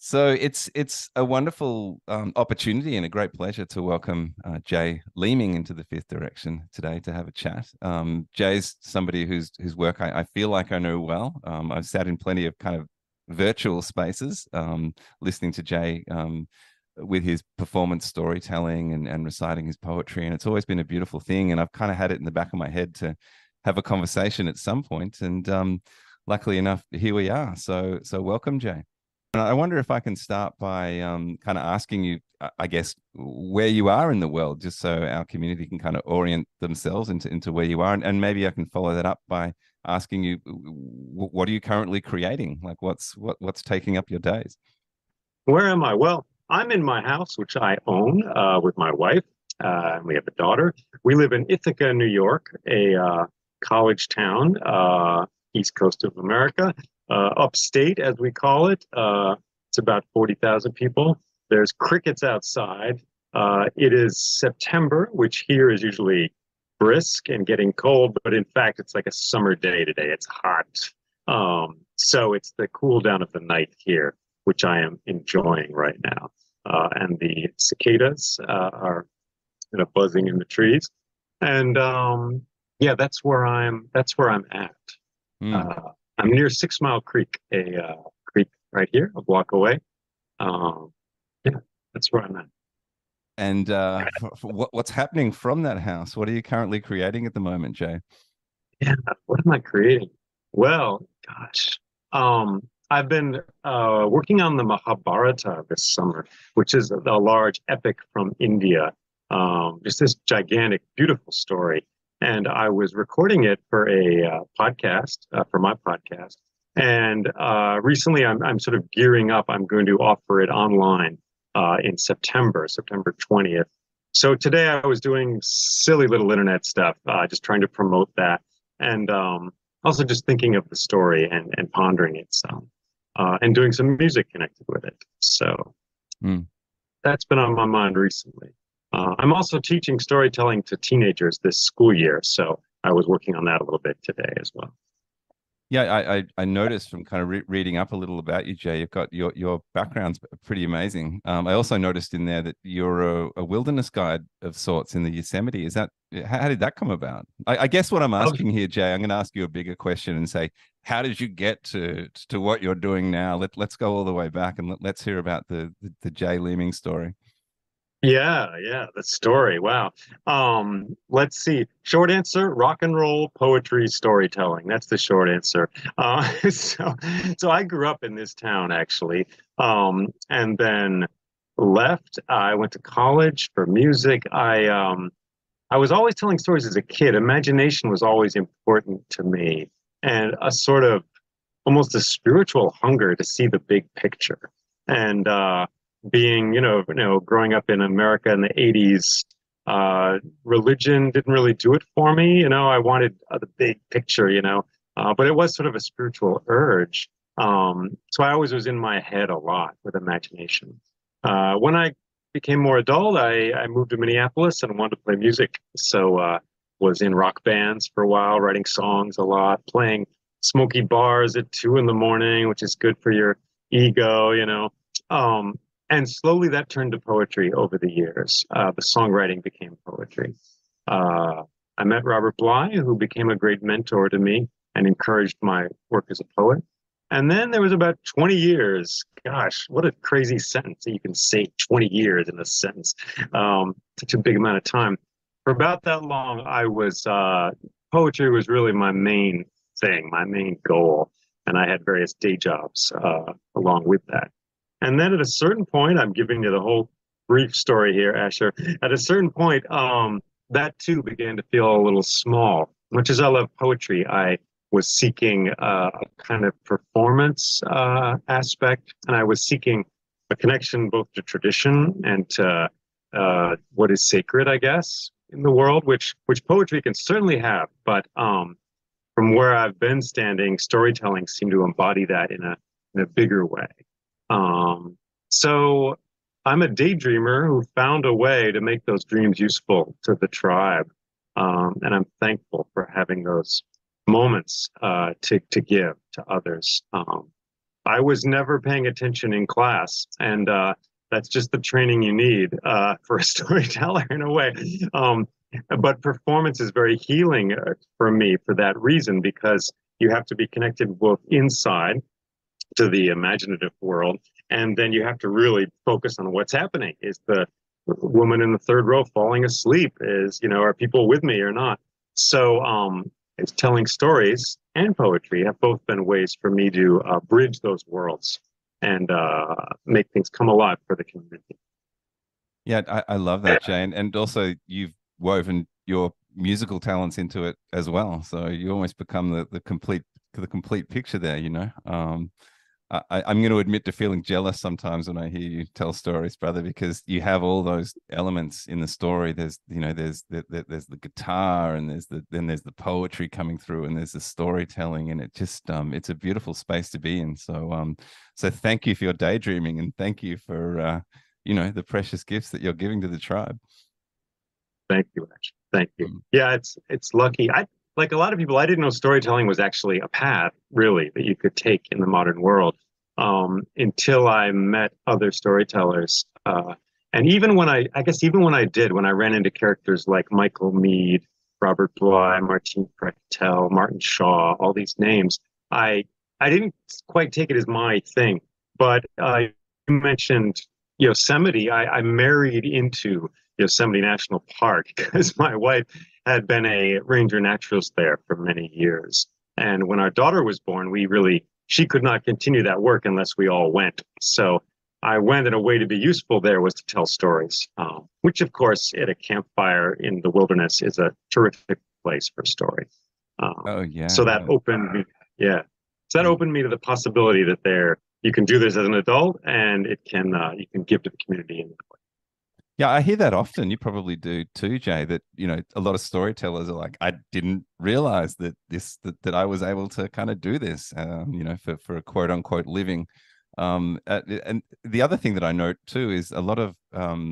So it's a wonderful opportunity and a great pleasure to welcome Jay Leeming into the Fifth Direction today to have a chat. Jay's somebody whose work I feel like I know well. I've sat in plenty of kind of virtual spaces, listening to Jay with his performance storytelling and reciting his poetry, and it's always been a beautiful thing. And I've kind of had it in the back of my head to have a conversation at some point, and luckily enough, here we are. So welcome, Jay. And I wonder if I can start by kind of asking you, I guess, where you are in the world, just so our community can kind of orient themselves into where you are. And maybe I can follow that up by asking you, what are you currently creating? Like, what's taking up your days? Where am I? Well, I'm in my house, which I own with my wife. And we have a daughter. We live in Ithaca, New York, a college town, east coast of America, upstate, as we call it. It's about 40,000 people. There's crickets outside. It is September, which here is usually brisk and getting cold, but in fact, it's like a summer day today. It's hot. So it's the cool down of the night here, which I am enjoying right now. And the cicadas are buzzing in the trees. And yeah, that's where I'm at. Mm. Uh, I'm near 6 Mile Creek, a creek right here, a block away. Um, yeah, that's where I'm at. And what's happening from that house? What are you currently creating at the moment, Jay? Yeah, what am I creating? Well, gosh, I've been working on the Mahabharata this summer, which is a large epic from India. Just this gigantic, beautiful story. And I was recording it for a podcast, for my podcast. And recently, I'm sort of gearing up. I'm going to offer it online in September 20th. So today I was doing silly little internet stuff, just trying to promote that, and also just thinking of the story and pondering it some, and doing some music connected with it. So Mm. that's been on my mind recently. I'm also teaching storytelling to teenagers this school year, so I was working on that a little bit today as well. Yeah, I noticed from kind of reading up a little about you, Jay. You've got your background's pretty amazing. I also noticed in there that you're a wilderness guide of sorts in the Yosemite. Is that how did that come about? I guess what I'm Oh, asking here, Jay, I'm going to ask you a bigger question and say, how did you get to what you're doing now? Let's go all the way back and let's hear about the Jay Leeming story. yeah, the story. Wow. Let's see. Short answer, rock and roll poetry storytelling. That's the short answer. So I grew up in this town actually. And then left. I went to college for music. I was always telling stories as a kid. Imagination was always important to me, and a sort of almost a spiritual hunger to see the big picture. And being, growing up in America in the 80s, religion didn't really do it for me. I wanted the big picture, but it was sort of a spiritual urge. So I always was in my head a lot with imagination. When I became more adult, I moved to Minneapolis and wanted to play music. So was in rock bands for a while, writing songs a lot, playing smoky bars at 2 in the morning, which is good for your ego. Um, and slowly that turned to poetry over the years. The songwriting became poetry. Uh, I met Robert Bly, who became a great mentor to me and encouraged my work as a poet. And then there was about 20 years. Gosh, what a crazy sentence that you can say 20 years in a sentence. Such a big amount of time. For about that long, poetry was really my main thing, my main goal. And I had various day jobs along with that. And then at a certain point, I'm giving you the whole brief story here, Asher. At a certain point, that too began to feel a little small. Much as I love poetry, I was seeking a kind of performance aspect, and I was seeking a connection both to tradition and to what is sacred, I guess, in the world, which poetry can certainly have. But from where I've been standing, storytelling seemed to embody that in a bigger way. So I'm a daydreamer who found a way to make those dreams useful to the tribe. And I'm thankful for having those moments to give to others. I was never paying attention in class, and that's just the training you need for a storyteller in a way. Um, but performance is very healing for me for that reason, because you have to be connected both inside to the imaginative world, and then you have to really focus on what's happening. Is the woman in the third row falling asleep? Is, are people with me or not? So it's telling stories and poetry have both been ways for me to bridge those worlds and make things come alive for the community. Yeah, I love that, Jane. And also you've woven your musical talents into it as well. So you almost become the complete picture there, you know. I'm going to admit to feeling jealous sometimes when I hear you tell stories, brother, because you have all those elements in the story. There's the guitar, and there's the poetry coming through, and there's the storytelling, and it's a beautiful space to be in. So thank you for your daydreaming, and thank you for the precious gifts that you're giving to the tribe. Thank you, Ash. Thank you. Yeah, it's lucky. I like a lot of people. I didn't know storytelling was actually a path, really, that you could take in the modern world, until I met other storytellers. And even when when I ran into characters like Michael Mead, Robert Bly, Martine Prechtel, Martin Shaw, all these names, I didn't quite take it as my thing. But you mentioned Yosemite. I married into Yosemite National Park because my wife had been a ranger naturalist there for many years. And when our daughter was born, she could not continue that work unless we all went. So I went, and a way to be useful there was to tell stories, which, of course, at a campfire in the wilderness is a terrific place for stories. Oh yeah. So that opened me, yeah. So that opened me to the possibility that you can do this as an adult, and you can give to the community in that way. Yeah, I hear that often. You probably do too, Jay, that, a lot of storytellers are like, I didn't realize that I was able to kind of do this, for a quote unquote living. And the other thing that I note too is a lot of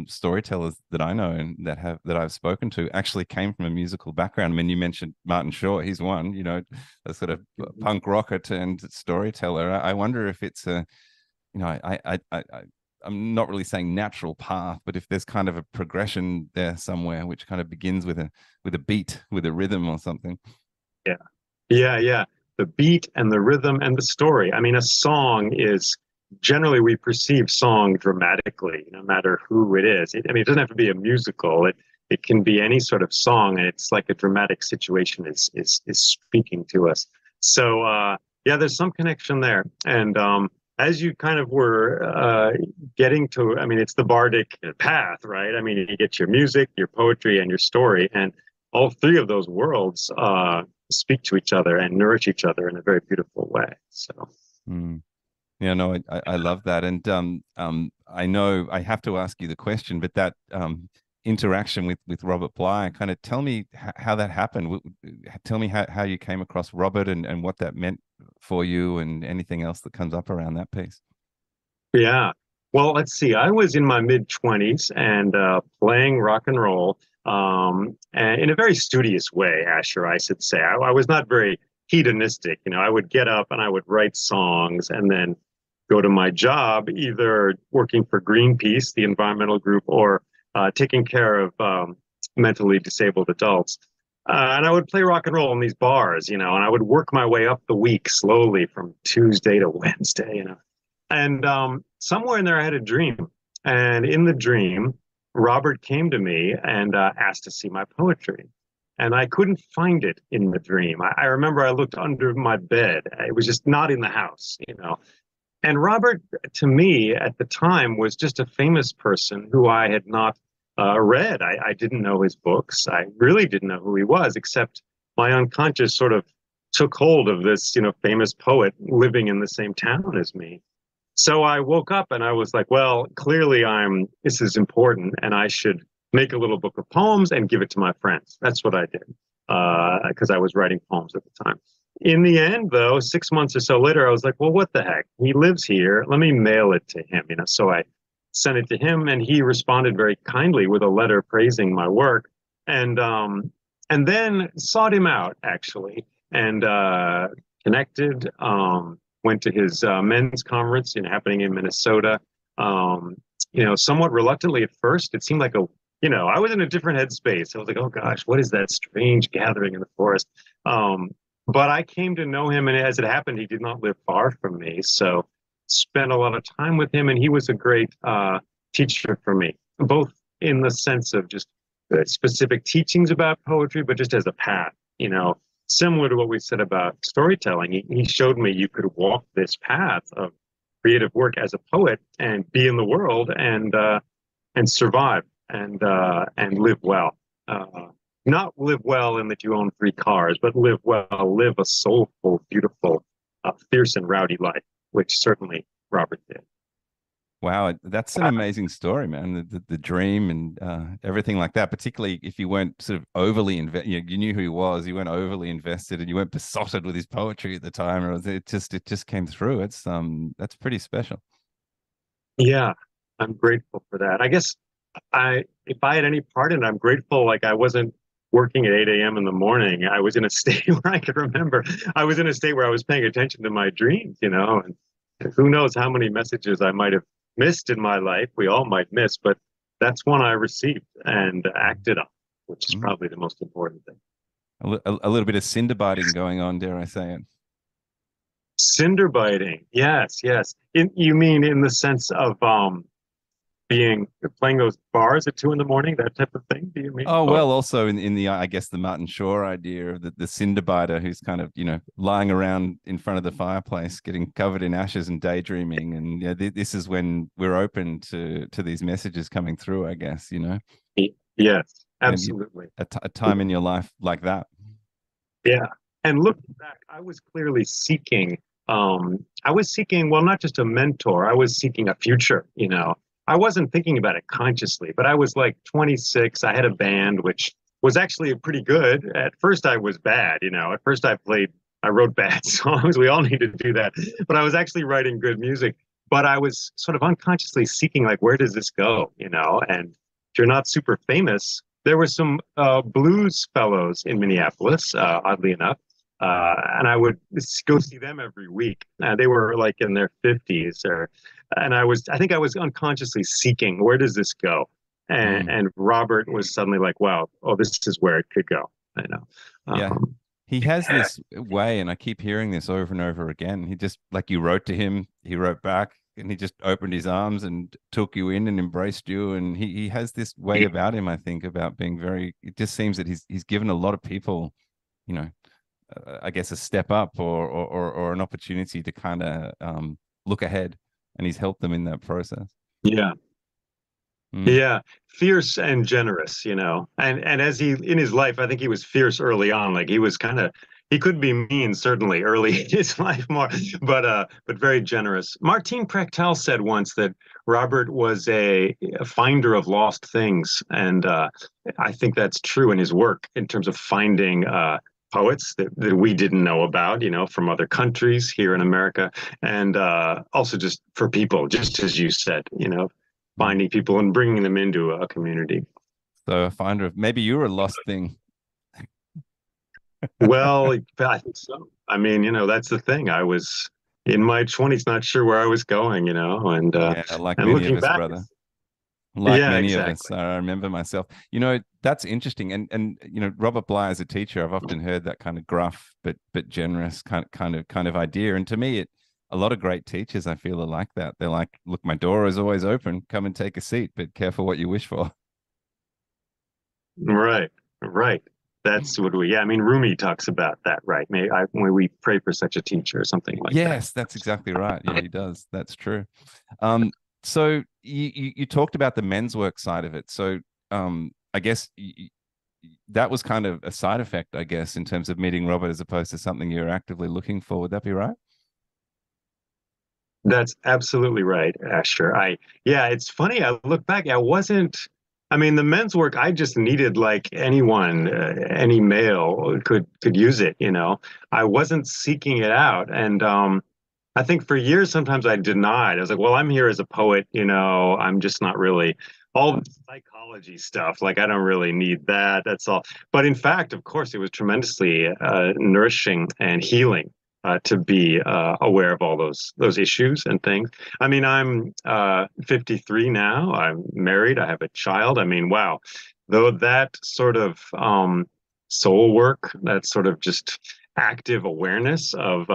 storytellers that I know and that I've spoken to actually came from a musical background. I mean, you mentioned Martin Shaw; he's one, a sort of punk rocker turned storyteller. I wonder if it's a, I'm not really saying natural path, but if there's kind of a progression there somewhere, which kind of begins with a beat, with a rhythm or something. Yeah, yeah. The beat and the rhythm and the story. I mean, a song is generally, we perceive song dramatically, no matter who it is. It doesn't have to be a musical. It can be any sort of song, and it's like a dramatic situation is speaking to us. So yeah, there's some connection there. And as you kind of were getting to, it's the bardic path, right? You get your music, your poetry, and your story, and all three of those worlds speak to each other and nourish each other in a very beautiful way. So. Yeah, no, I love that. And I know I have to ask you the question, but that interaction with Robert Bly, kind of tell me how that happened. Tell me how you came across Robert and what that meant for you, and anything else that comes up around that piece. Yeah. Well, let's see. I was in my mid-20s and playing rock and roll, and in a very studious way, Asher, I should say. I was not very hedonistic. I would get up and I would write songs and then go to my job, either working for Greenpeace, the environmental group, or taking care of mentally disabled adults. And I would play rock and roll in these bars, and I would work my way up the week slowly from Tuesday to Wednesday, And somewhere in there, I had a dream. And in the dream, Robert came to me and asked to see my poetry. And I couldn't find it in the dream. I remember I looked under my bed. It was just not in the house, And Robert, to me, at the time, was just a famous person who I had not read. I didn't know his books. I really didn't know who he was, except my unconscious sort of took hold of this, famous poet living in the same town as me. So I woke up and I was like, well, clearly this is important, and I should make a little book of poems and give it to my friends. That's what I did, because I was writing poems at the time. In the end, though, 6 months or so later, I was like, well, what the heck? He lives here. Let me mail it to him. So I sent it to him, and he responded very kindly with a letter praising my work, and then sought him out, actually, and connected. went to his men's conference happening in Minnesota. Um, somewhat reluctantly at first. It seemed like I was in a different headspace. I was like, oh gosh, what is that strange gathering in the forest? But I came to know him, and as it happened, he did not live far from me. So spent a lot of time with him, and he was a great teacher for me, both in the sense of just specific teachings about poetry, but just as a path, similar to what we said about storytelling. He showed me you could walk this path of creative work as a poet and be in the world and survive and live well. Not live well in that you own 3 cars, but live well, live a soulful, beautiful, fierce and rowdy life, which certainly Robert did. Wow, that's an amazing story, man. The dream and everything like that. Particularly if you weren't sort of overly invested, you knew who he was. You weren't overly invested, and you weren't besotted with his poetry at the time. Or it just came through. That's pretty special. Yeah, I'm grateful for that. I guess if I had any part in it, I'm grateful. Like I wasn't working at 8 a.m. in the morning. I was in a state where I could remember. I was in a state where I was paying attention to my dreams, and who knows how many messages I might have missed in my life. We all might miss, but that's one I received and acted on, which is probably the most important thing. A little bit of cinder biting going on, dare I say it? Cinder biting, yes, yes. You mean in the sense of playing those bars at 2 in the morning, that type of thing? Do you mean? Oh, well, also in the I guess the Martin Shaw idea of the cinder biter who's kind of lying around in front of the fireplace, getting covered in ashes and daydreaming, and this is when we're open to these messages coming through. I guess Yes, absolutely. A time in your life like that. Yeah, and looking back, I was clearly seeking. I was seeking, well, not just a mentor. I was seeking a future. I wasn't thinking about it consciously, but I was like 26. I had a band, which was actually pretty good. At first, I was bad. At first, I wrote bad songs. We all need to do that. But I was actually writing good music. But I was sort of unconsciously seeking, like, where does this go? And if you're not super famous, there were some blues fellows in Minneapolis, oddly enough. And I would go see them every week. They were like in their 50s and I think I was unconsciously seeking, where does this go? And Robert was suddenly like, wow, oh, this is where it could go. Yeah. He has this way, and I keep hearing this over and over again. He just, like, you wrote to him, he wrote back, and he just opened his arms and took you in and embraced you. And he has this way about him, I think, about being it just seems that he's given a lot of people, I guess, a step up or an opportunity to kind of look ahead, and he's helped them in that process. Yeah. Yeah, fierce and generous, and as he in his life, I think he was fierce early on. Like he could be mean certainly early in his life more, but very generous. Martine Prechtel said once that Robert was a finder of lost things, and I think that's true in his work in terms of finding poets that we didn't know about, from other countries here in America, and also just for people, just as you said, finding people and bringing them into a community. So a finder of, maybe you're a lost thing. Well, I think so. I mean, that's the thing. I was in my 20s, not sure where I was going, and like and many looking of us, back, brother. Like many exactly. of us. I remember myself. That's interesting. And Robert Bly as a teacher, I've often heard that kind of gruff but generous kind of idea. And to me, a lot of great teachers, I feel, are like that. They're like, look, my door is always open. Come and take a seat, but careful what you wish for. Right, right. That's what I mean, Rumi talks about that, right? When we pray for such a teacher or something like that. Yes, that's exactly right. Yeah, he does. That's true. So you talked about the men's work side of it. So I guess that was kind of a side effect, I guess, in terms of meeting Robert, as opposed to something you're actively looking for. Would that be right? That's absolutely right, Asher. Yeah, it's funny. I look back, I mean, the men's work, I just needed, like, anyone, any male could use it, I wasn't seeking it out. And I think for years, sometimes I denied. I was like, well, I'm here as a poet, I'm just not really all the psychology stuff. Like, I don't really need that. That's all. But in fact, of course, it was tremendously nourishing and healing. to be aware of all those issues and things. I mean, I'm 53 now. I'm married. I have a child. I mean, wow. Though that sort of soul work, that sort of just active awareness of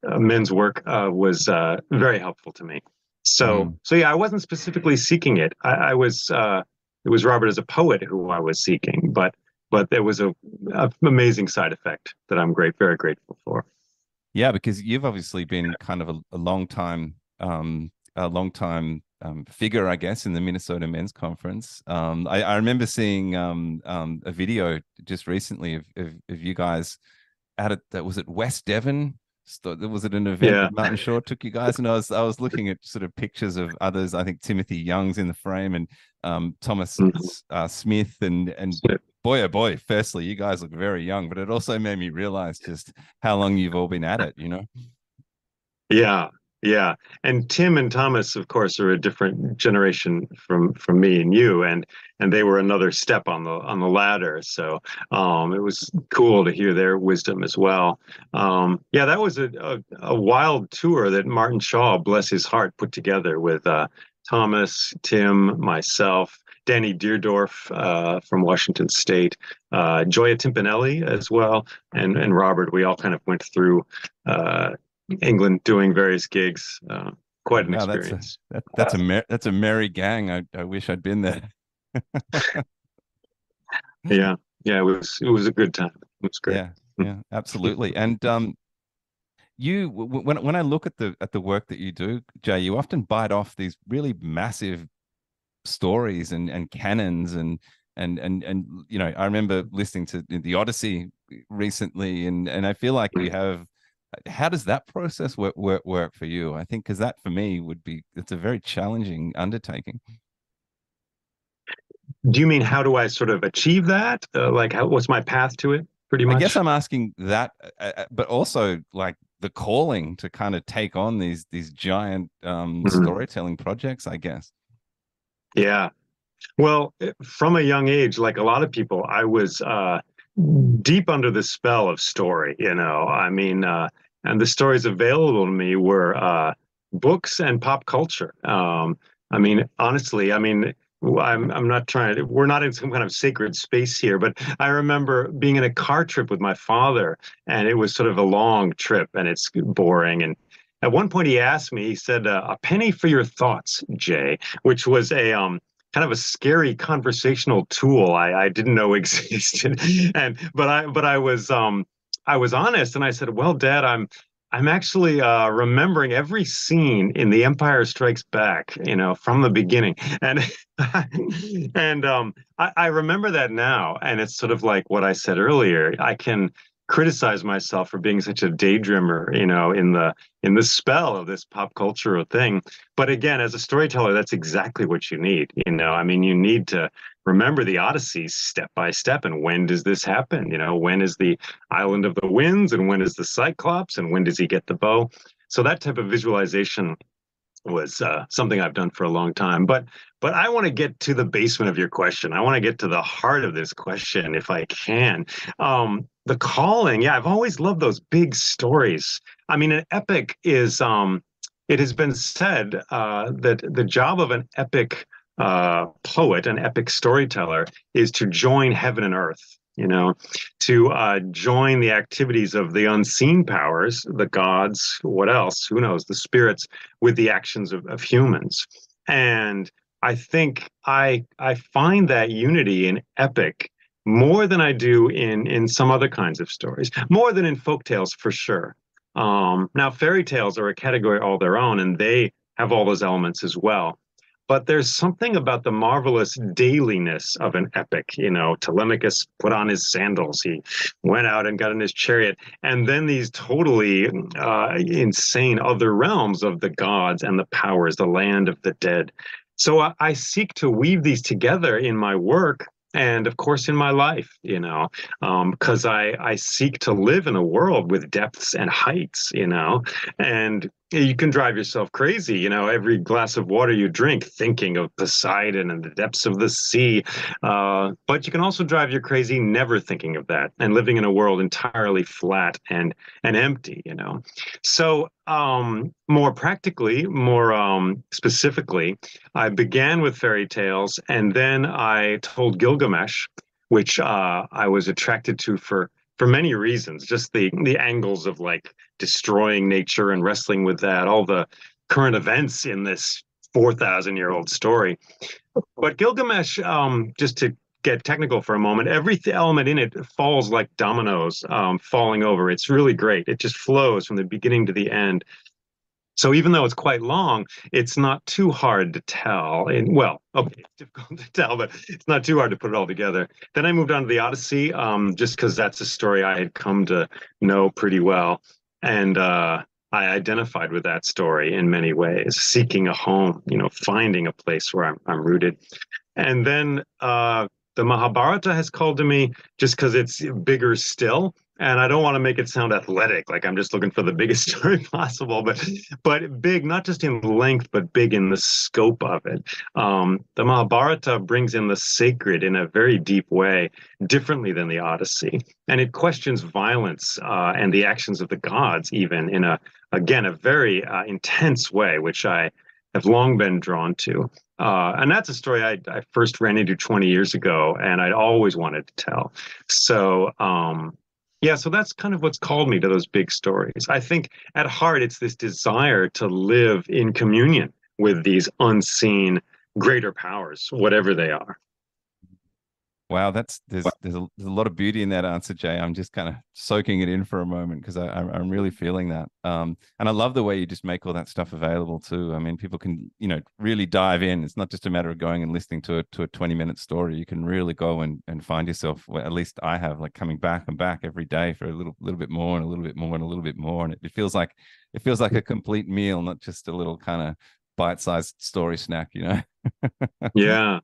men's work was very helpful to me. So yeah, I wasn't specifically seeking it. I was it was Robert as a poet who I was seeking, but there was a amazing side effect that I'm very grateful for. Yeah, because you've obviously been kind of a long time figure, I guess, in the Minnesota Men's Conference. I remember seeing a video just recently of you guys out at that was it West Devon. Was it an event Yeah. that Martin Shaw took you guys? And I was looking at sort of pictures of others. I think Timothy Young's in the frame and Thomas Mhm. Smith and boy oh boy. Firstly, you guys look very young, but it also made me realize just how long you've all been at it. You know. Yeah, yeah. And Tim and Thomas, of course, are a different generation from me and you, and they were another step on the ladder. So it was cool to hear their wisdom as well. Yeah, that was a wild tour that Martin Shaw, bless his heart, put together with Thomas, Tim, myself. Danny Deerdorf from Washington State, Joya Timpanelli as well, and Robert. We all kind of went through uh, England doing various gigs. Oh Quite an wow, experience. that's a merry gang. I wish I'd been there. Yeah, yeah, it was a good time. It was great. Yeah, yeah, absolutely. And when I look at the work that you do, Jay, you often bite off these really massive stories and canons and you know, I remember listening to the Odyssey recently, and I feel like you have. How does that process work for you? I think because that for me would be it's a very challenging undertaking. Do you mean how do I sort of achieve that? Like, what's my path to it? Pretty I guess much. I'm asking that, but also like the calling to kind of take on these giant Mhm. storytelling projects, I guess. Yeah. Well, from a young age, like a lot of people, I was deep under the spell of story. I mean, and the stories available to me were books and pop culture. I mean, honestly, I mean, I'm not trying to. We're not in some kind of sacred space here, but I remember being in a car trip with my father, and it was sort of a long trip, and it's boring. And at one point, he asked me, he said, "A penny for your thoughts, Jay," which was a kind of a scary conversational tool I didn't know existed. And I was honest and I said, well, Dad, I'm actually remembering every scene in The Empire Strikes Back, from the beginning. And and I remember that now. And it's sort of like what I said earlier. I can criticize myself for being such a daydreamer, in the spell of this pop culture thing. But again, as a storyteller, that's exactly what you need. I mean, you need to remember the Odyssey step by step. And when does this happen? When is the Island of the Winds, and when is the Cyclops, and when does he get the bow? So that type of visualization was something I've done for a long time. But I want to get to the basement of your question. I want to get to the heart of this question if I can. The calling, yeah, I've always loved those big stories. I mean, an epic is it has been said that the job of an epic poet, an epic storyteller, is to join heaven and earth. To join the activities of the unseen powers, the gods, what else? Who knows? The spirits with the actions of humans. And I think I find that unity in epic more than I do in some other kinds of stories, more than in folk tales for sure. Now, fairy tales are a category all their own, and they have all those elements as well. But there's something about the marvelous dailiness of an epic. Telemachus put on his sandals. He went out and got in his chariot. And then these totally insane other realms of the gods and the powers, the land of the dead. So I seek to weave these together in my work and, of course, in my life, because I seek to live in a world with depths and heights, and you can drive yourself crazy. Every glass of water you drink, thinking of Poseidon and the depths of the sea. But you can also drive you crazy never thinking of that and living in a world entirely flat and empty. So, more practically, more specifically, I began with fairy tales, and then I told Gilgamesh, which I was attracted to for many reasons. Just the angles of like destroying nature and wrestling with that, all the current events in this 4,000-year-old story. But Gilgamesh, just to get technical for a moment, every element in it falls like dominoes falling over. It's really great. It just flows from the beginning to the end. So even though it's quite long, it's not too hard to tell. And well, okay, it's difficult to tell, but it's not too hard to put it all together. Then I moved on to the Odyssey, just because that's a story I had come to know pretty well. And I identified with that story in many ways, seeking a home, finding a place where I'm rooted. And then the Mahabharata has called to me just because it's bigger still. And I don't want to make it sound athletic, like I'm just looking for the biggest story possible, but big, not just in length, but big in the scope of it. The Mahabharata brings in the sacred in a very deep way, differently than the Odyssey, and it questions violence and the actions of the gods, even in a very intense way, which I have long been drawn to. And that's a story I first ran into 20 years ago, and I'd always wanted to tell. So, yeah, so that's kind of what's called me to those big stories. I think at heart, it's this desire to live in communion with these unseen greater powers, whatever they are. Wow, there's a lot of beauty in that answer, Jay. I'm just kind of soaking it in for a moment because I'm really feeling that. And I love the way you just make all that stuff available too. I mean, people can really dive in. It's not just a matter of going and listening to a 20-minute story. You can really go and find yourself. Well, at least I have, like, coming back and back every day for a little bit more and a little bit more and a little bit more, and it feels like a complete meal, not just a little kind of bite-sized story snack. Yeah.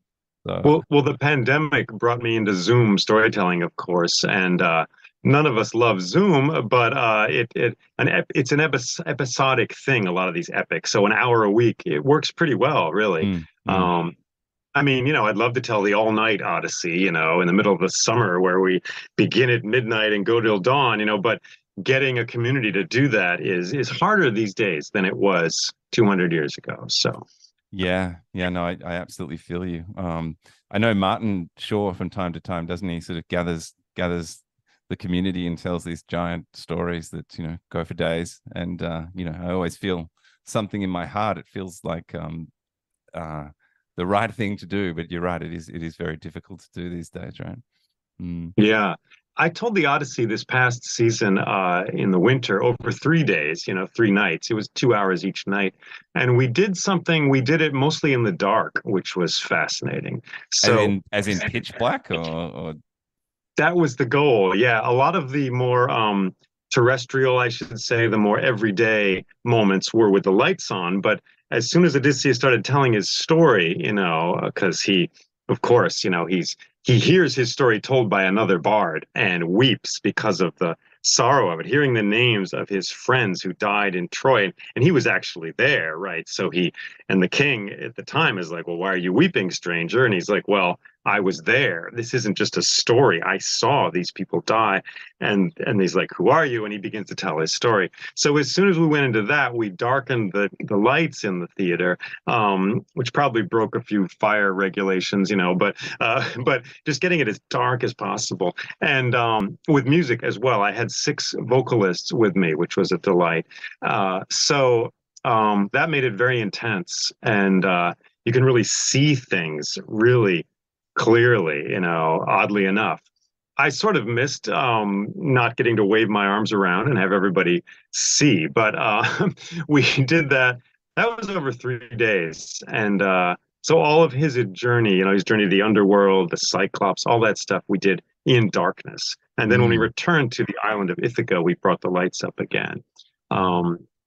So Well, the pandemic brought me into Zoom storytelling, of course, and none of us love Zoom, but it's an episodic thing. A lot of these epics, so an hour a week, it works pretty well, really. mm, mm. Um, I mean, I'd love to tell the all-night Odyssey, in the middle of the summer where we begin at midnight and go till dawn, but getting a community to do that is harder these days than it was 200 years ago. So. Yeah, yeah, no, I absolutely feel you. I know Martin Shaw from time to time, doesn't he? Sort of gathers the community and tells these giant stories that go for days. And I always feel something in my heart. It feels like uh, the right thing to do. But you're right, it is very difficult to do these days, right? Mm. Yeah. I told the Odyssey this past season in the winter over 3 days, 3 nights. It was 2 hours each night. And we did it mostly in the dark, which was fascinating. As So in as in pitch black, or that was the goal. Yeah. A lot of the more terrestrial, I should say, the more everyday moments were with the lights on. But as soon as Odysseus started telling his story, because of course, he hears his story told by another bard and weeps because of the sorrow of it, hearing the names of his friends who died in Troy, and he was actually there, right? And the king at the time is like, well, why are you weeping, stranger? And he's like, well, I was there. This isn't just a story. I saw these people die. And he's like, who are you? And he begins to tell his story. So as soon as we went into that, we darkened the lights in the theater, which probably broke a few fire regulations, but just getting it as dark as possible. And with music as well. I had 6 vocalists with me, which was a delight. So that made it very intense. And you can really see things really clearly, oddly enough. I sort of missed not getting to wave my arms around and have everybody see, but we did that. That was over 3 days. And so all of his journey, his journey to the underworld, the Cyclops, all that stuff we did in darkness. And then when we mm. returned to the island of Ithaca, we brought the lights up again.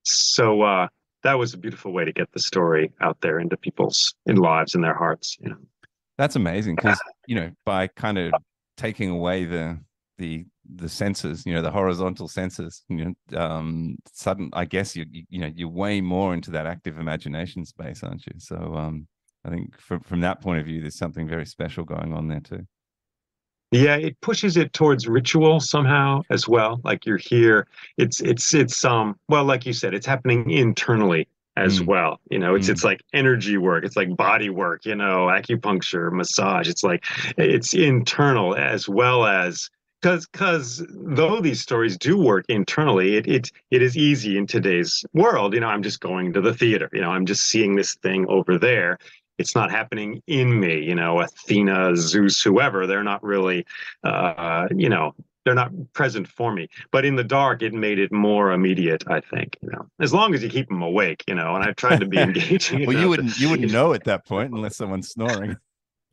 So that was a beautiful way to get the story out there into people's lives and their hearts. That's amazing because by kind of taking away the the senses, the horizontal senses, I guess you're way more into that active imagination space, aren't you? So I think from that point of view, there's something very special going on there too. Yeah, it pushes it towards ritual somehow as well. Like you're here, it's well, like you said, it's happening internally as Mm, well. It's mm. like energy work, it's like body work, acupuncture, massage. It's like it's internal as well as because though these stories do work internally, it is easy in today's world. I'm just going to the theater, I'm just seeing this thing over there. It's not happening in me, Athena, Zeus, whoever. They're not really, they're not present for me. But in the dark, it made it more immediate, I think, as long as you keep them awake, and I've tried to be engaging Well, you enough. wouldn't know at that point unless someone's snoring.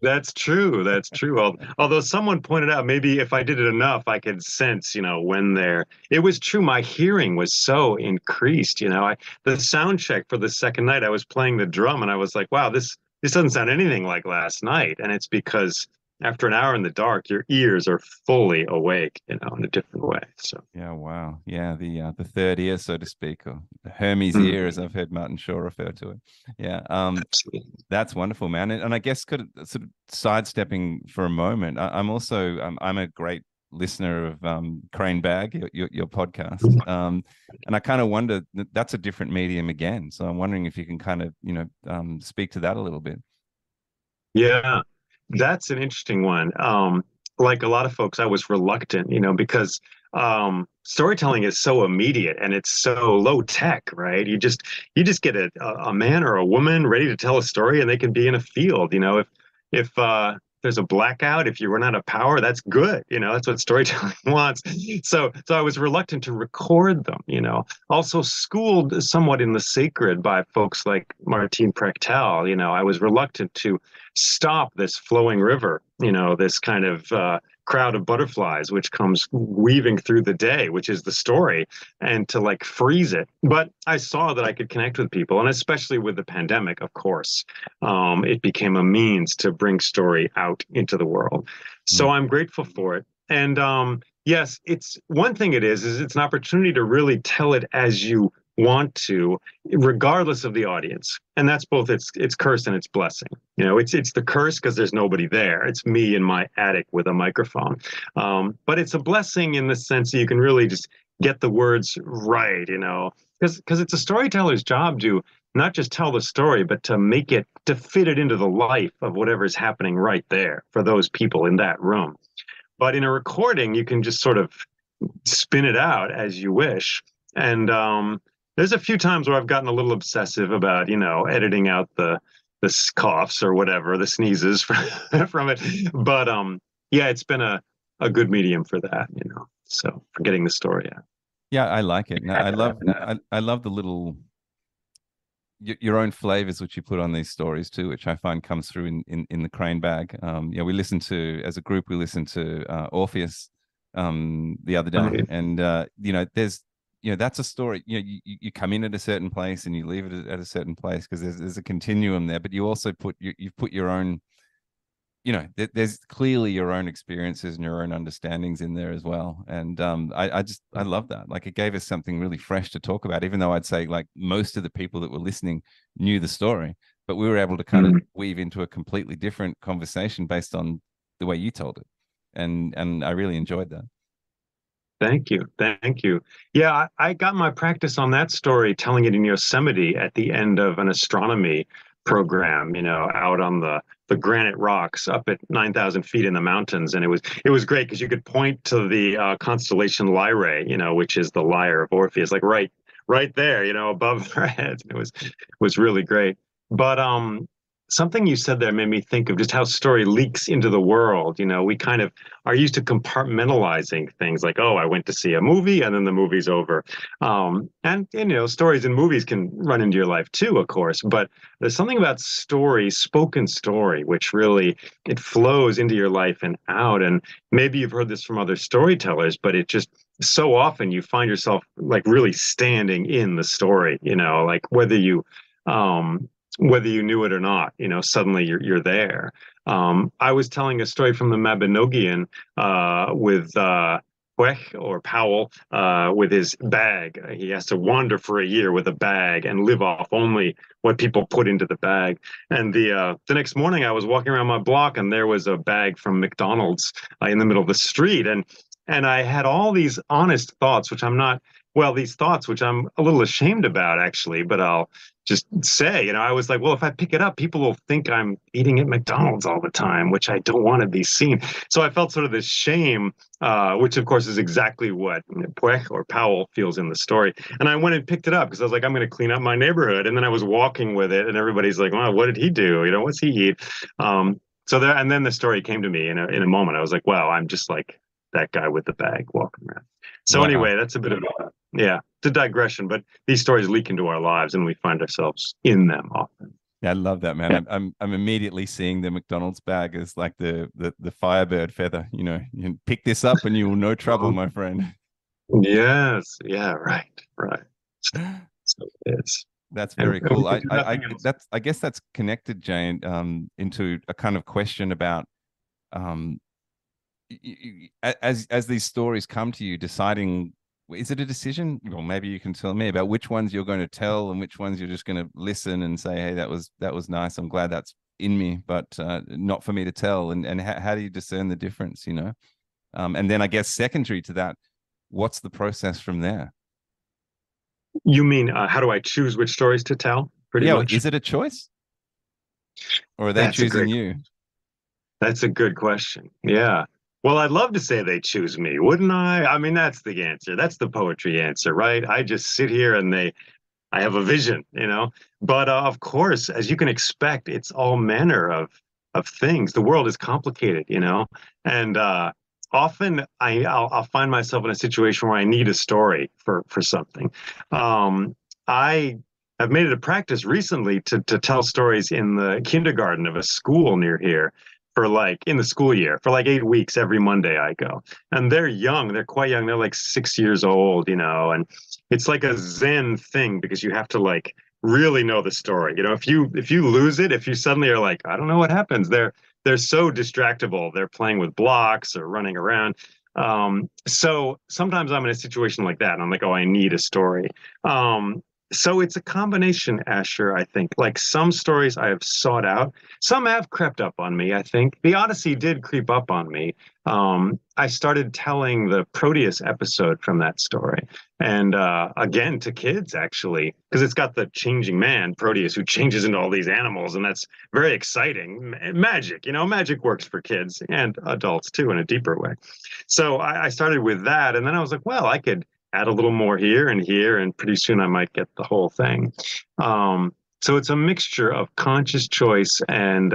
That's true. That's true. Although someone pointed out maybe if I did it enough, I could sense, when they're. It was true. My hearing was so increased. The sound check for the second night, I was playing the drum, and I was like, "Wow, this doesn't sound anything like last night." And it's because after an hour in the dark, your ears are fully awake, in a different way. So. Yeah, wow. Yeah, the third ear, so to speak, or the Hermes ear, as Mhm. I've heard Martin Shaw refer to it. Yeah, Absolutely. that's wonderful, man. And I guess sort of sidestepping for a moment, I'm also I'm a great listener of Crane Bag, your podcast, and I kind of wonder that's a different medium again. So I'm wondering if you can kind of speak to that a little bit. Yeah, that's an interesting one. Like a lot of folks, I was reluctant, because storytelling is so immediate and it's so low tech, right? You just get a man or a woman ready to tell a story, and they can be in a field. If there's a blackout, if you run out of power, that's good. That's what storytelling wants. So I was reluctant to record them. Also schooled somewhat in the sacred by folks like Martine Prechtel. I was reluctant to stop this flowing river, this kind of crowd of butterflies, which comes weaving through the day, which is the story, and to like freeze it. But I saw that I could connect with people, and especially with the pandemic, of course, it became a means to bring story out into the world. So Mm. I'm grateful for it. And yes, it's one thing is it's an opportunity to really tell it as you want to, regardless of the audience. And that's both its curse and its blessing. It's the curse because there's nobody there. It's me in my attic with a microphone. But it's a blessing in the sense that you can really just get the words right, because it's a storyteller's job to not just tell the story, but to fit it into the life of whatever's happening right there for those people in that room. But in a recording, you can just sort of spin it out as you wish. And there's a few times where I've gotten a little obsessive about, editing out the coughs or whatever, the sneezes from it. But yeah, it's been a good medium for that, So for getting the story out. Yeah, I like it. No, I love the little your own flavors which you put on these stories too, which I find comes through in the Crane Bag. Yeah, we listened to as a group, we listened to Orpheus the other day, Right. and there's that's a story. You come in at a certain place and you leave it at a certain place because there's a continuum there, but you also you've put your own there's clearly your own experiences and your own understandings in there as well. And I love that. Like it gave us something really fresh to talk about, even though I'd say like most of the people that were listening knew the story, but we were able to kind of Mhm. weave into a completely different conversation based on the way you told it. And I really enjoyed that. Thank you. Thank you. Yeah, I got my practice on that story telling it in Yosemite at the end of an astronomy program, out on the granite rocks up at 9,000 feet in the mountains. And it was great because you could point to the constellation Lyrae, which is the lyre of Orpheus, like right there, above our heads. It was really great. But something you said there made me think of just how story leaks into the world. We kind of are used to compartmentalizing things like, oh, I went to see a movie and then the movie's over. And stories in movies can run into your life too, of course, but there's something about story, spoken story, which really it flows into your life and out. And maybe you've heard this from other storytellers, but it just so often you find yourself like really standing in the story, like whether you knew it or not, suddenly you're there. I was telling a story from the Mabinogion with Puech or Powell with his bag. He has to wander for a year with a bag and live off only what people put into the bag. And the next morning, I was walking around my block, and there was a bag from McDonald's in the middle of the street, and I had all these honest thoughts, which I'm not. Well, these thoughts, which I'm a little ashamed about, actually, but I'll just say, I was like, well, if I pick it up, people will think I'm eating at McDonald's all the time, which I don't want to be seen. So I felt sort of this shame, which of course is exactly what Puech or Powell feels in the story. And I went and picked it up because I was like, I'm going to clean up my neighborhood. And then I was walking with it, and everybody's like, well, what did he do? What's he eat? So there, and then the story came to me in a moment. I was like, wow, I'm just like that guy with the bag walking around. So Wow. anyway, that's a bit of it's a digression, but these stories leak into our lives, and we find ourselves in them often. Yeah, I love that, man. I'm immediately seeing the McDonald's bag as like the Firebird feather. You can pick this up and you will no trouble, my friend. Yes, yeah, right. So it is. That's And very cool. we can do nothing else. I guess that's connected, Jane, into a kind of question about um as these stories come to you, deciding, is it a decision? Well, maybe you can tell me about which ones you're going to tell and which ones you're just going to listen and say, hey, that was nice. I'm glad that's in me, but not for me to tell. And how do you discern the difference? And then I guess secondary to that, what's the process from there? You mean how do I choose which stories to tell? Pretty Yeah, much. is it a choice, or are they That's a choosing great. you? That's a good question. Yeah. Well, I'd love to say they choose me, wouldn't I? I mean, that's the answer. That's the poetry answer, right? I just sit here and I have a vision. But of course, as you can expect, it's all manner of things. The world is complicated, and often I'll find myself in a situation where I need a story for something. I have made it a practice recently to tell stories in the kindergarten of a school near here for like in the school year for like 8 weeks. Every Monday I go, and they're young. They're quite young. They're like 6 years old, and it's like a Zen thing because you have to like really know the story. If you lose it, if you suddenly are like, I don't know what happens, they're so distractible. They're playing with blocks or running around. So sometimes I'm in a situation like that, and I'm like, oh, I need a story. So it's a combination, Asher, I think. Like some stories I have sought out, some have crept up on me, I think. The Odyssey did creep up on me. I started telling the Proteus episode from that story. And again, to kids, actually, because it's got the changing man, Proteus, who changes into all these animals. And that's very exciting. Magic works for kids and adults too in a deeper way. So I started with that. And then I was like, well, I could add a little more here, and pretty soon I might get the whole thing. So it's a mixture of conscious choice and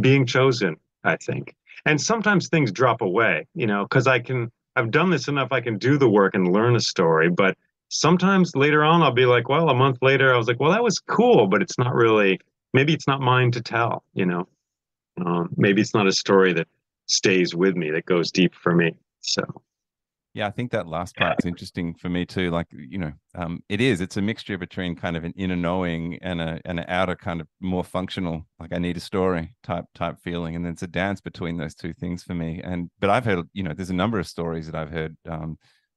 being chosen, I think. And sometimes things drop away, because I've done this enough, I can do the work and learn a story. But sometimes later on, I'll be like, well, a month later, I was like, well, that was cool, but it's not really, maybe it's not mine to tell. Maybe it's not a story that stays with me, that goes deep for me. So. Yeah, I think that last part's interesting for me too. Like, it's a mixture between kind of an inner knowing and an outer kind of more functional, like I need a story type feeling. And then it's a dance between those two things for me. But I've heard, there's a number of stories that I've heard,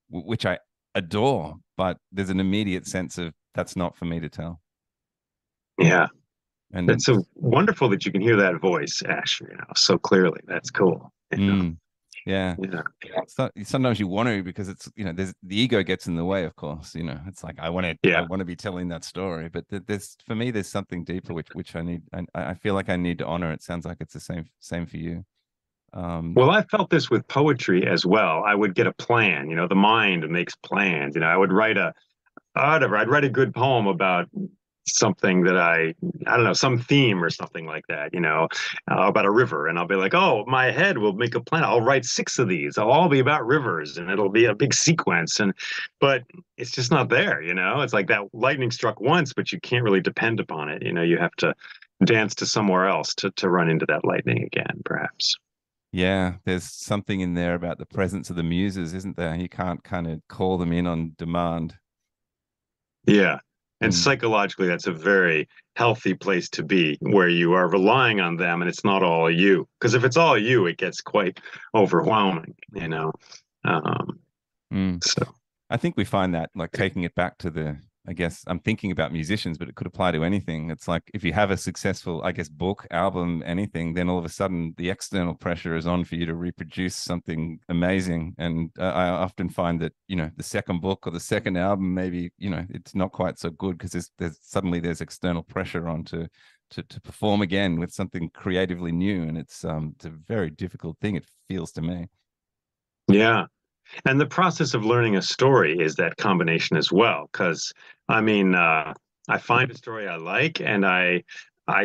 which I adore, but there's an immediate sense of that's not for me to tell. Yeah. And That's so wonderful that you can hear that voice, Asher, so clearly. That's cool. Yeah. So sometimes you want to, because it's, there's the ego gets in the way, of course. It's like I want to be telling that story, but there's, for me, there's something deeper which I need. I feel like I need to honor. It sounds like it's the same for you. Well, I felt this with poetry as well. I would get a plan. The mind makes plans. I would write whatever. I'd write a good poem about something that I don't know, some theme or something like that, about a river. And I'll be like, oh, my head will make a plan. I'll write 6 of these. They'll all be about rivers, and it'll be a big sequence. But it's just not there. It's like that lightning struck once, but you can't really depend upon it. You have to dance to somewhere else to run into that lightning again, perhaps. Yeah, there's something in there about the presence of the muses, isn't there? You can't kind of call them in on demand. Yeah. And psychologically, that's a very healthy place to be, where you are relying on them and it's not all you. Because if it's all you, it gets quite overwhelming. Mm. So I think we find that like taking it back to I guess I'm thinking about musicians, but it could apply to anything. It's like if you have a successful, I guess, book, album, anything, then all of a sudden the external pressure is on for you to reproduce something amazing. And I often find that, the second book or the second album, maybe, it's not quite so good because there's suddenly there's external pressure on to perform again with something creatively new. And it's a very difficult thing, it feels to me. yeah. And the process of learning a story is that combination as well. Because I mean, I find a story I like, and I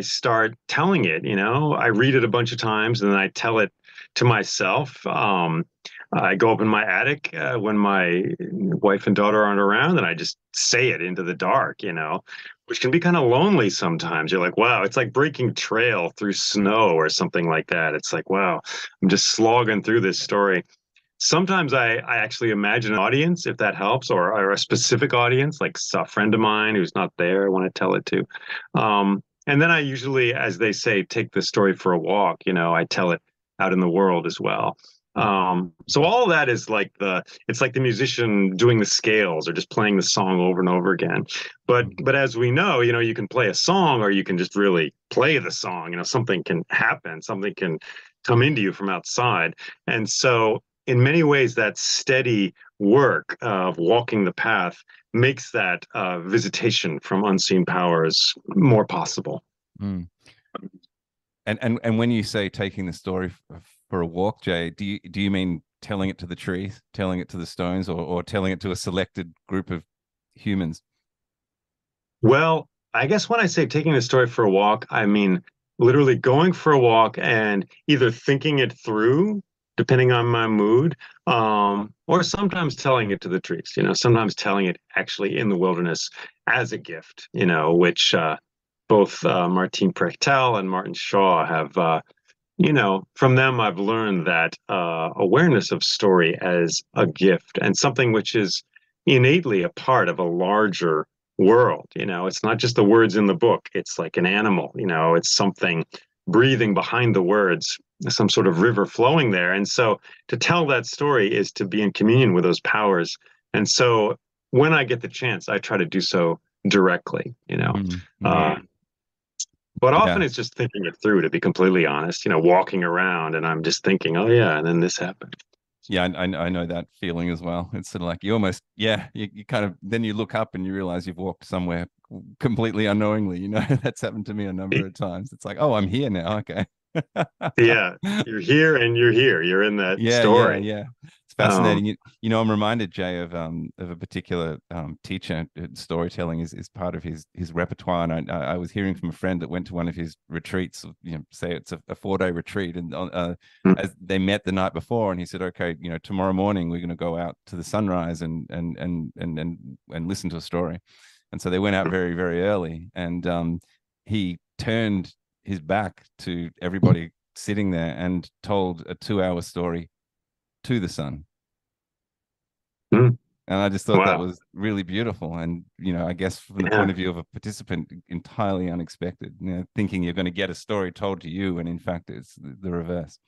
start telling it. I read it a bunch of times, and then I tell it to myself. I go up in my attic when my wife and daughter aren't around, and I just say it into the dark. Which can be kind of lonely sometimes. You're like, wow, it's like breaking trail through snow or something like that. It's like, wow, I'm just slogging through this story. Sometimes I actually imagine an audience, if that helps, or a specific audience, like a friend of mine who's not there, I want to tell it to. And then I usually, as they say, take the story for a walk. I tell it out in the world as well. So all of that is like it's like the musician doing the scales or just playing the song over and over again. But as we know, you can play a song or you can just really play the song. Something can happen, something can come into you from outside. And so in many ways, that steady work of walking the path makes that visitation from unseen powers more possible. Mm. And when you say taking the story for a walk, Jay, do you mean telling it to the trees, telling it to the stones, or telling it to a selected group of humans? Well, I guess when I say taking the story for a walk, I mean literally going for a walk and either thinking it through, depending on my mood, or sometimes telling it to the trees, sometimes telling it actually in the wilderness as a gift, which both Martin Prechtel and Martin Shaw have, from them I've learned that awareness of story as a gift and something which is innately a part of a larger world. It's not just the words in the book. It's like an animal, it's something breathing behind the words, some sort of river flowing there. And so to tell that story is to be in communion with those powers. And so when I get the chance, I try to do so directly. Uh, but Yeah. often it's just thinking it through, to be completely honest, walking around and I'm just thinking, oh, yeah, and then this happened. Yeah, I know that feeling as well. It's sort of like you almost, yeah, you kind of, then you look up and you realize you've walked somewhere completely unknowingly. That's happened to me a number of times. It's like, oh, I'm here now. Okay. Yeah, you're here and you're here. You're in that story. Yeah. It's Um, fascinating. I'm reminded, Jay, of a particular teacher. Storytelling is part of his repertoire, and I was hearing from a friend that went to one of his retreats. Say it's a 4-day retreat, and as they met the night before, and he said, "Okay, tomorrow morning we're going to go out to the sunrise and listen to a story." And so they went out very very early, and he turned his back to everybody sitting there and told a 2-hour story to the sun. mm, And I just thought that wow. was really beautiful. And, I guess from the point Yeah. of view of a participant, entirely unexpected, thinking you're going to get a story told to you. And in fact, it's the reverse.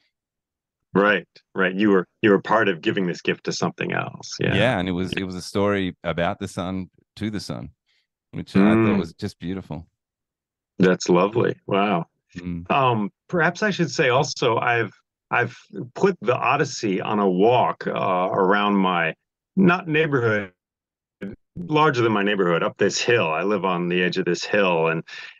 Right. Right. You were part of giving this gift to something else. Yeah. Yeah. And it was a story about the sun to the sun, which I thought Mm, was just beautiful. that's lovely. Wow. Mm. Perhaps I should say also I've put the Odyssey on a walk around my not neighborhood, larger than my neighborhood, up this hill. I live on the edge of this hill,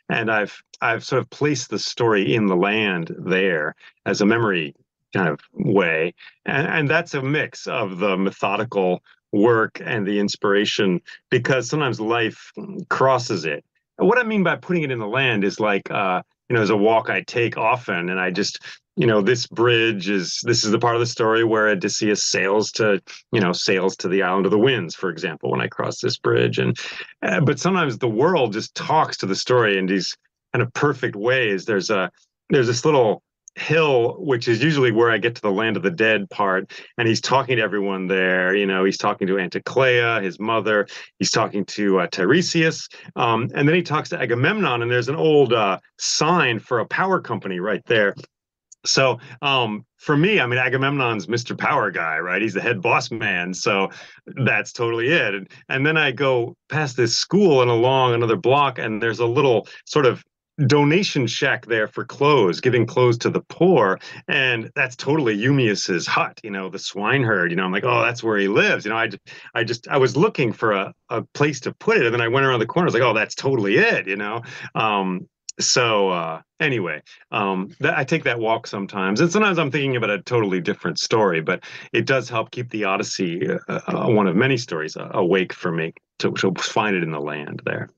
and I've sort of placed the story in the land there as a memory kind of way, and that's a mix of the methodical work and the inspiration because sometimes life crosses it. What I mean by putting it in the land is like as a walk I take often, and I just this is the part of the story where Odysseus sails to the island of the winds, for example, when I cross this bridge. And but sometimes the world just talks to the story in these kind of perfect ways. There's this little hill, which is usually where I get to the land of the dead part, and he's talking to everyone there. He's talking to Anticlea, his mother. He's talking to Tiresias, and then he talks to Agamemnon. And there's an old sign for a power company right there, So, for me, I mean, Agamemnon's Mr. Power Guy, right? He's the head boss man. So that's totally it. And then I go past this school and along another block, and there's a little sort of donation shack there for clothes, giving clothes to the poor. And that's totally Eumaeus's hut, the swineherd. I'm like, oh, that's where he lives. I was looking for a place to put it. And then I went around the corner. I was like, oh, that's totally it. Anyway, I take that walk sometimes, and sometimes I'm thinking about a totally different story, but it does help keep the Odyssey, one of many stories, awake for me to find it in the land there.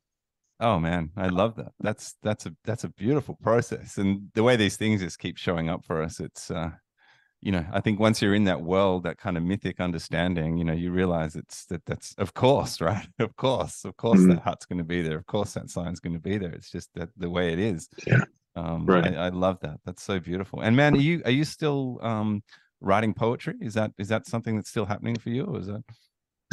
Oh man, I love that. That's a beautiful process, and the way these things just keep showing up for us, it's I think once you're in that world, that kind of mythic understanding, you realize that's of course, right? Of course, Mhm. that hut's going to be there. Of course, that sign's going to be there. It's just that the way it is. Yeah, right. I love that. That's so beautiful. And man, are you still writing poetry? Is that something that's still happening for you, or is that?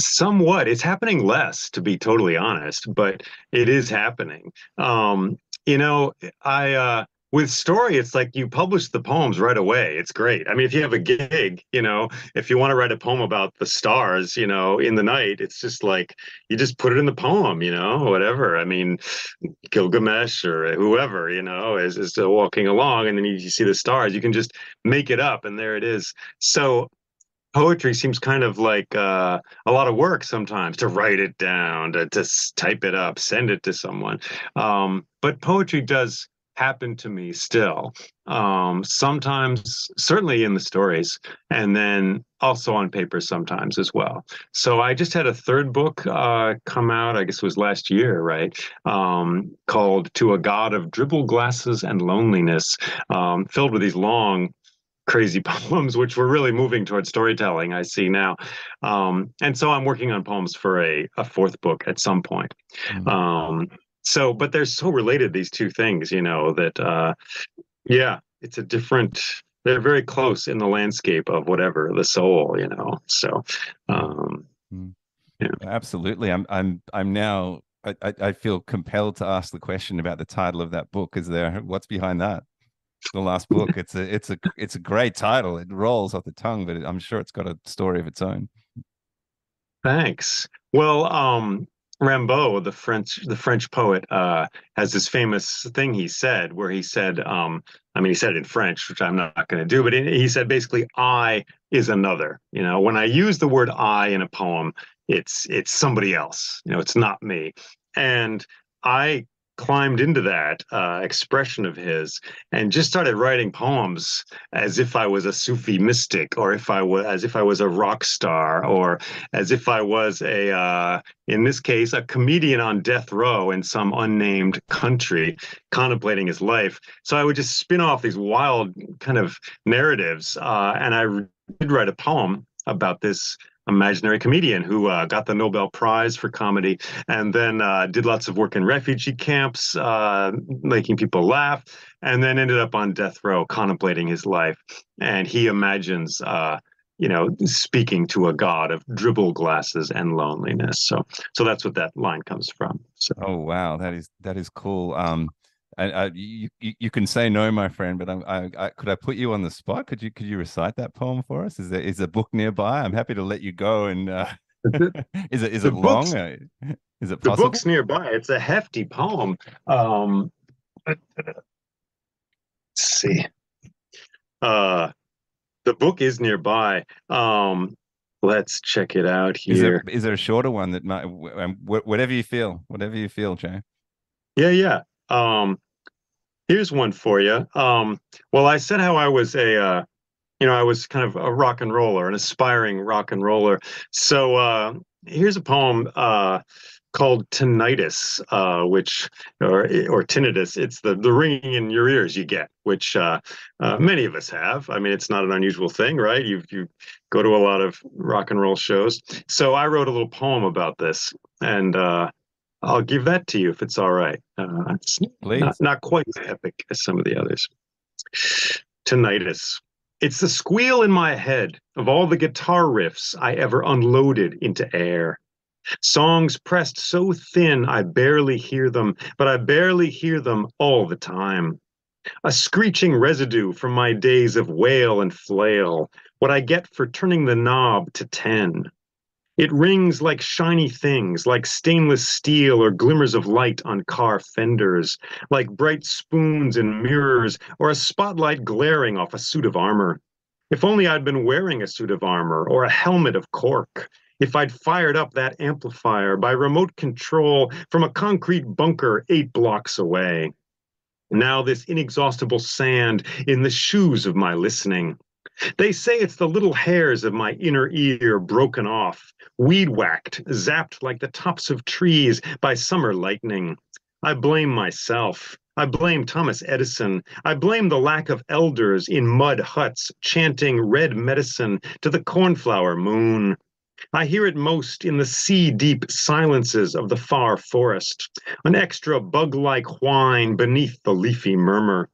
Somewhat. It's happening less, to be totally honest, but it is happening. You know, I with story, it's like you publish the poems right away. It's great. I mean, if you have a gig, if you want to write a poem about the stars, in the night, it's just like you just put it in the poem, whatever. I mean, Gilgamesh or whoever, is still walking along, and then you see the stars. You can just make it up, and there it is. So poetry seems kind of like a lot of work sometimes to write it down, to type it up, send it to someone. But poetry does happen to me still. Sometimes, certainly in the stories, and then also on paper sometimes as well. So I just had a third book come out, I guess it was last year, right? Called To a God of Dribble Glasses and Loneliness, filled with these long crazy poems, which were really moving towards storytelling, I see now. And so I'm working on poems for a fourth book at some point. Mm. Um, but they're so related, these two things, that, yeah, it's a different, they're very close in the landscape of whatever, the soul. So, Mm. um, Mm. yeah. Absolutely. I'm now. I feel compelled to ask the question about the title of that book. Is there what's behind that? The last book. It's a great title. It rolls off the tongue, but I'm sure it's got a story of its own. Thanks. Well, Rimbaud, the French poet, has this famous thing he said, where he said, I mean, he said it in French, which I'm not going to do, but he said basically, "I is another." When I use the word "I" in a poem, it's somebody else. It's not me. And I climbed into that expression of his and just started writing poems as if I was a Sufi mystic, or as if I was a rock star, or as if I was in this case, a comedian on death row in some unnamed country, contemplating his life. So I would just spin off these wild kind of narratives, and I did write a poem about this imaginary comedian who got the Nobel Prize for comedy, and then did lots of work in refugee camps, making people laugh, and then ended up on death row contemplating his life. And he imagines speaking to a god of dribble glasses and loneliness. So that's what that line comes from. So Oh wow, that is cool. You can say no, my friend, but could I put you on the spot? Could you recite that poem for us? Is a book nearby? I'm happy to let you go. And the, is it the long? book's Is it the possible? book's nearby. It's a hefty poem. Let's see. Uh, the book is nearby. Let's check it out Is there here. is there a shorter one that might whatever you feel, Jay? Yeah, yeah. Here's one for you. Well, I said how I was I was kind of a rock and roller, an aspiring rock and roller. So here's a poem called Tinnitus, which or tinnitus. It's the ringing in your ears you get, which many of us have. I mean, it's not an unusual thing, right? You go to a lot of rock and roll shows. So I wrote a little poem about this, and I'll give that to you if it's all right. It's not Please. not quite as epic as some of the others. Tinnitus. It's the squeal in my head of all the guitar riffs I ever unloaded into air. Songs pressed so thin I barely hear them, but I barely hear them all the time. A screeching residue from my days of wail and flail, what I get for turning the knob to 10. It rings like shiny things, like stainless steel or glimmers of light on car fenders, like bright spoons in mirrors or a spotlight glaring off a suit of armor. If only I'd been wearing a suit of armor or a helmet of cork. If I'd fired up that amplifier by remote control from a concrete bunker 8 blocks away. Now this inexhaustible sand in the shoes of my listening. They say it's the little hairs of my inner ear broken off, weed whacked, zapped like the tops of trees by summer lightning. I blame myself. I blame Thomas Edison. I blame the lack of elders in mud huts chanting red medicine to the cornflower moon. I hear it most in the sea-deep silences of the far forest, an extra bug-like whine beneath the leafy murmur.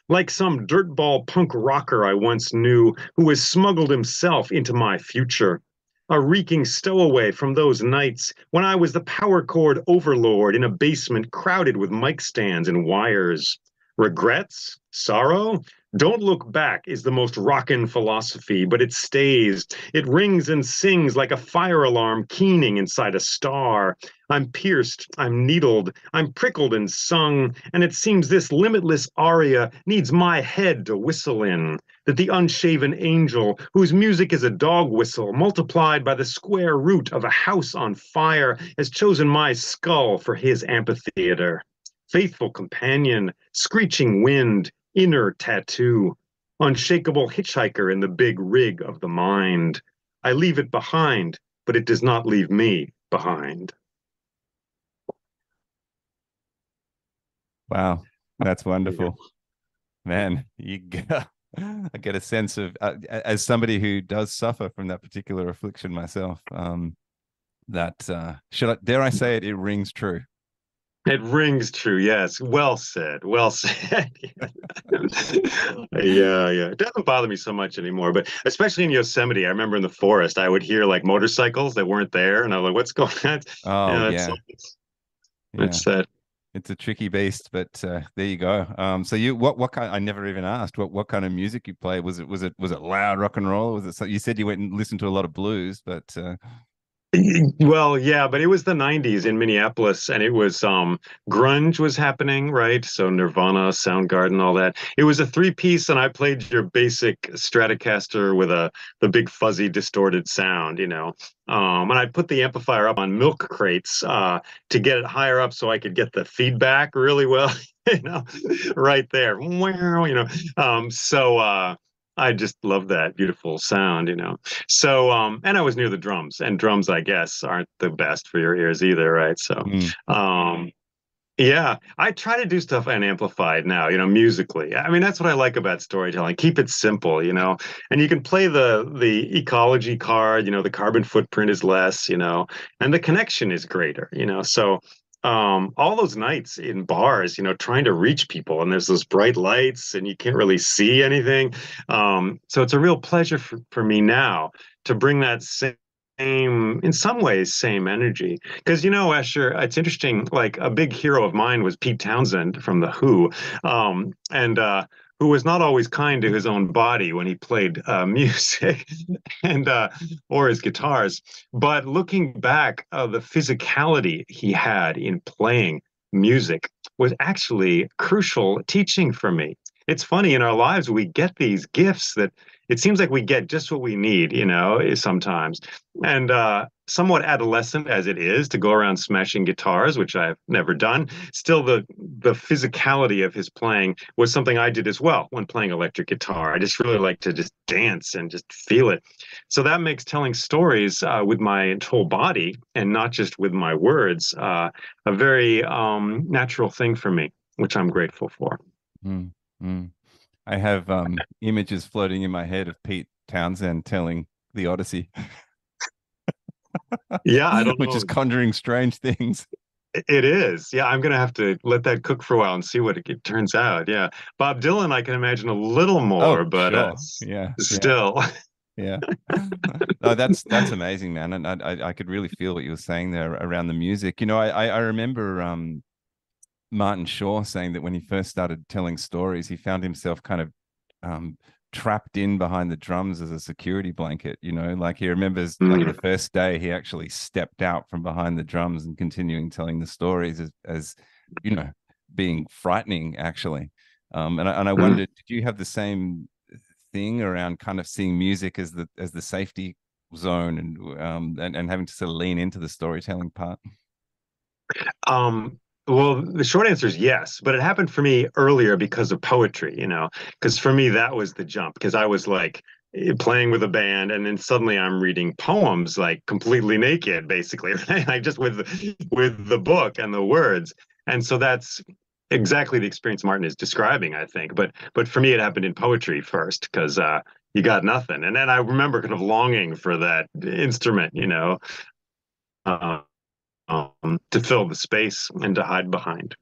Like some dirtball punk rocker I once knew who has smuggled himself into my future. A reeking stowaway from those nights when I was the power cord overlord in a basement crowded with mic stands and wires. Regrets? Sorrow? Don't look back is the most rockin' philosophy, but it stays. It rings and sings like a fire alarm keening inside a star. I'm pierced, I'm needled, I'm prickled and sung, and it seems this limitless aria needs my head to whistle in. That the unshaven angel, whose music is a dog whistle multiplied by the square root of a house on fire, has chosen my skull for his amphitheater. Faithful companion, screeching wind, inner tattoo, unshakable hitchhiker in the big rig of the mind. I leave it behind, but it does not leave me behind. Wow, that's Yeah. wonderful, man. I get a sense of as somebody who does suffer from that particular affliction myself. That should I dare I say it? It rings true. It rings true, yes. Well said. Well said. Yeah, yeah. It doesn't bother me so much anymore, but especially in Yosemite, I remember in the forest, I would hear like motorcycles that weren't there, and I was like, "What's going on?" Oh Yeah, yeah, yeah. that's that. It's a tricky beast, but there you go. So you what kind? I never even asked what kind of music you play. Was it loud rock and roll? Was it? So you said you went and listened to a lot of blues, but Well, yeah, but it was the 90s in Minneapolis and it was grunge was happening, right? So Nirvana, Soundgarden, all that. It was a three-piece and I played your basic Stratocaster with a the big fuzzy distorted sound, you know. And I put the amplifier up on milk crates to get it higher up so I could get the feedback really well, you know, right there. Wow, you know. I just love that beautiful sound, you know. So, and I was near the drums, and drums, I guess, aren't the best for your ears either, right? So, mm, um, yeah, I try to do stuff unamplified now, you know, musically. I mean, that's what I like about storytelling. Keep it simple, you know, and you can play the ecology card, you know, the carbon footprint is less, you know, and the connection is greater, you know. So, all those nights in bars, you know, trying to reach people, and there's those bright lights, and you can't really see anything. So it's a real pleasure for me now to bring that same in some ways same energy because you know Asher, it's interesting, like a big hero of mine was Pete Townsend from the Who, and who was not always kind to his own body when he played music and or his guitars, but looking back, the physicality he had in playing music was actually crucial teaching for me. It's funny, in our lives we get these gifts that it seems like we get just what we need, you know, sometimes. And somewhat adolescent as it is to go around smashing guitars, which I've never done, still the physicality of his playing was something I did as well when playing electric guitar. I just really like to just dance and just feel it. So that makes telling stories with my whole body and not just with my words a very natural thing for me, which I'm grateful for. mm, mm. I have images floating in my head of Pete Townsend telling the Odyssey, Yeah, I don't which is know. conjuring strange things. It is. Yeah, I'm gonna have to let that cook for a while and see what it turns out. Yeah, Bob Dylan, I can imagine a little more, Oh, but sure. Yeah, yeah, still. yeah. No, that's amazing, man. And I could really feel what you were saying there around the music. You know, I remember Martin Shaw saying that when he first started telling stories, he found himself kind of um, trapped in behind the drums as a security blanket. Like he remembers like the first day he actually stepped out from behind the drums and continuing telling the stories as being frightening actually. And I wondered, did you have the same thing around kind of seeing music as the safety zone and having to sort of lean into the storytelling part? Well, the short answer is yes, but it happened for me earlier because of poetry, because for me that was the jump because I was like playing with a band and then suddenly I'm reading poems like completely naked, basically, right? Like just with the book and the words. And so that's exactly the experience Martin is describing, I think. But for me it happened in poetry first because you got nothing. And then I remember kind of longing for that instrument, uh, to fill the space and to hide behind.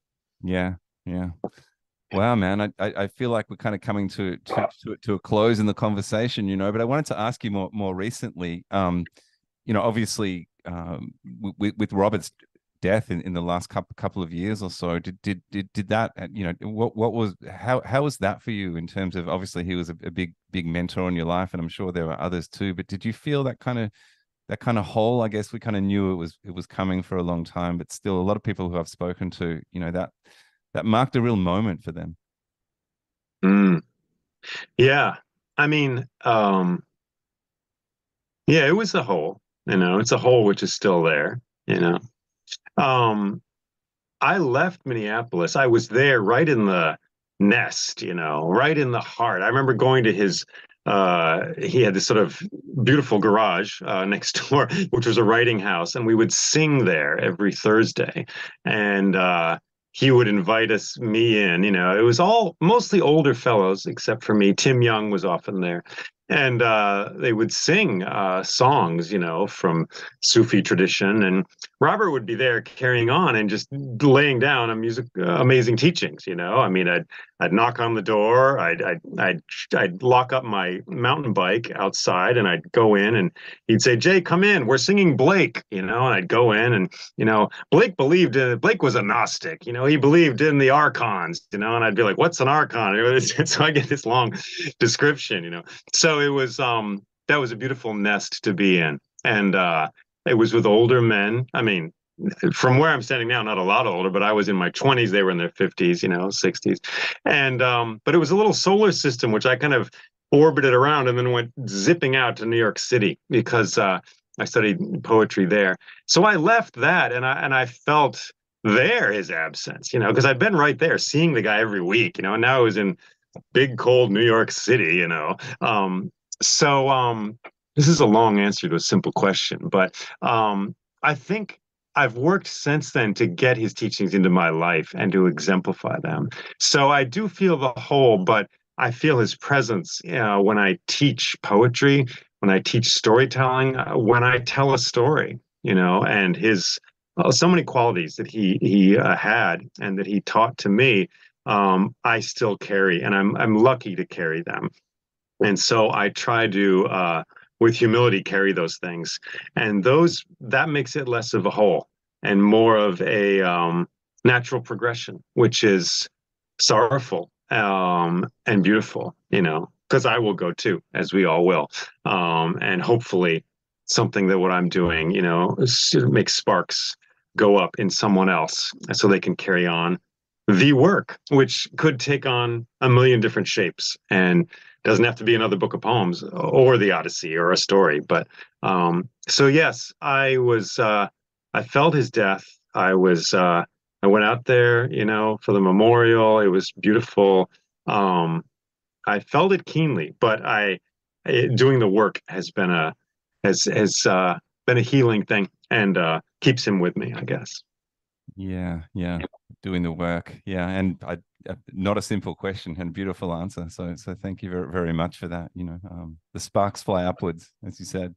Yeah, yeah. Wow, man. I feel like we're kind of coming to a close in the conversation, but I wanted to ask you more recently. Obviously, with Robert's death in the last couple of years or so, did that, what was how was that for you in terms of, obviously he was a big mentor in your life, and I'm sure there were others too, but did you feel that kind of hole? I guess we kind of knew it was coming for a long time, but still a lot of people who I've spoken to, that marked a real moment for them. Mm. Yeah. I mean, yeah, it was a hole, it's a hole which is still there, you know. Um, I left Minneapolis. I was there right in the nest, right in the heart. I remember going to he had this sort of beautiful garage next door, which was a writing house, and we would sing there every Thursday. And he would invite me in, it was all mostly older fellows, except for me. Tim Young was often there. And they would sing songs, from Sufi tradition. And Robert would be there carrying on and just laying down amazing teachings. I mean, I'd knock on the door, I'd lock up my mountain bike outside, and I'd go in, and he'd say, "Jay, come in. We're singing Blake," and I'd go in, and Blake was a Gnostic. He believed in the archons. And I'd be like, "What's an archon?" So I get this long description. So it was that was a beautiful nest to be in, and it was with older men. I mean, from where I'm standing now, not a lot older, but I was in my 20s. They were in their 50s, 60s. And but it was a little solar system, which I kind of orbited around and then went zipping out to New York City because I studied poetry there. So I left that, and I felt there his absence, because I'd been right there seeing the guy every week, and now I was in big cold New York City, so this is a long answer to a simple question, but I think I've worked since then to get his teachings into my life and to exemplify them. So I do feel the whole, but I feel his presence when I teach poetry, when I teach storytelling, when I tell a story, and his so many qualities that he had and that he taught to me. I still carry, and I'm lucky to carry them. And so I try to, with humility, carry those things, and that makes it less of a hole and more of a natural progression, which is sorrowful and beautiful, because I will go too, as we all will, and hopefully something that what I'm doing, makes sparks go up in someone else, so they can carry on the work, which could take on a million different shapes and doesn't have to be another book of poems or the Odyssey or a story. But so yes, I felt his death. I went out there, for the memorial. It was beautiful. I felt it keenly, but doing the work has been been a healing thing, and keeps him with me, I guess. Yeah, doing the work. Yeah, and not a simple question and beautiful answer. So thank you very, very much for that. The sparks fly upwards, as you said,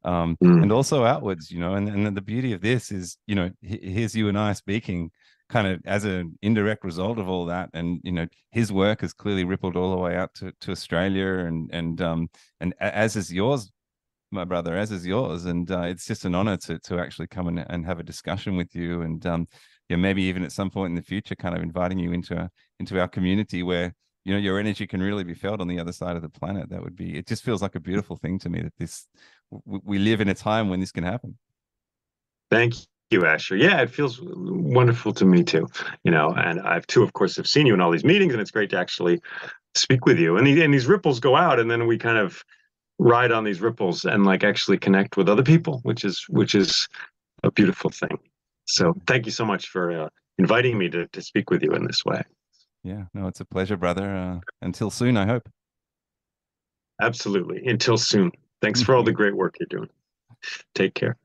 and also outwards. And the beauty of this is, here's you and I speaking, kind of as an indirect result of all that, and his work has clearly rippled all the way out to Australia, and as is yours, my brother, as is yours. And it's just an honor to actually come and have a discussion with you. And yeah, maybe even at some point in the future, kind of inviting you into our community where, you know, your energy can really be felt on the other side of the planet. That would be, it just feels like a beautiful thing to me that we live in a time when this can happen. Thank you, Asher. Yeah, it feels wonderful to me too. And I've too, of course, have seen you in all these meetings, and it's great to actually speak with you. And these ripples go out, and then we kind of ride on these ripples and like actually connect with other people, which is a beautiful thing. So thank you so much for inviting me to speak with you in this way. Yeah, no, it's a pleasure, brother. Until soon, I hope. Absolutely. Until soon. Thanks for all the great work you're doing. Take care.